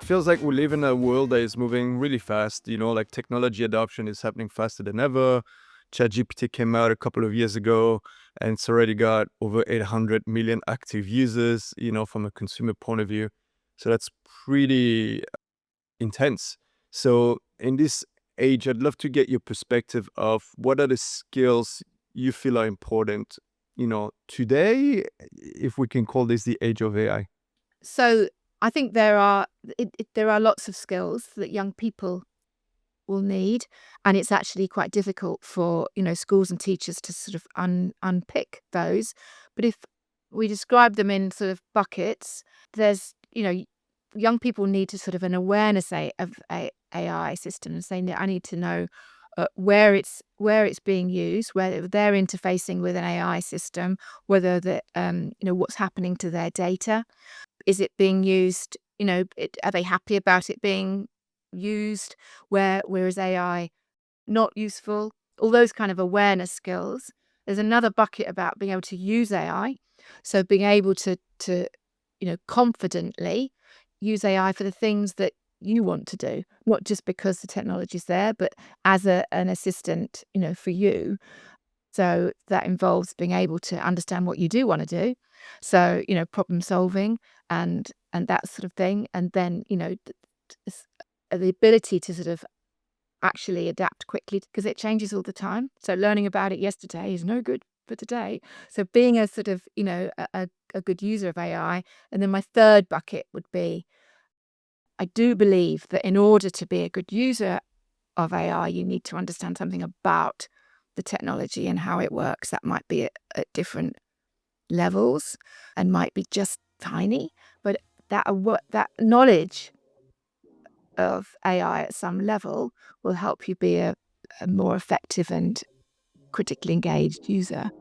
feels like we live in a world that is moving really fast. Like technology adoption is happening faster than ever. ChatGPT came out a couple of years ago and it's already got over 800 million active users, from a consumer point of view. So that's pretty intense. So in this age, I'd love to get your perspective of what are the skills you feel are important, today, if we can call this the age of AI. So I think there are lots of skills that young people will need, and it's actually quite difficult for schools and teachers to sort of unpick those. But if we describe them in sort of buckets, there's young people need to sort of an awareness of AI systems, saying that I need to know where it's being used, where they're interfacing with an AI system, whether what's happening to their data. Is it being used? Are they happy about it being used? Where is AI not useful? All those kind of awareness skills. There's another bucket about being able to use AI. So being able to confidently use AI for the things that you want to do, not just because the technology's there, but as an assistant, for you. So that involves being able to understand what you do want to do. So, problem solving and that sort of thing. And then, the ability to sort of actually adapt quickly because it changes all the time. So learning about it yesterday is no good for today. So being a sort of, a good user of AI. And then my third bucket would be, I do believe that in order to be a good user of AI, you need to understand something about the technology and how it works. That might be at different levels and might be just tiny, but that knowledge of AI at some level will help you be a more effective and critically engaged user.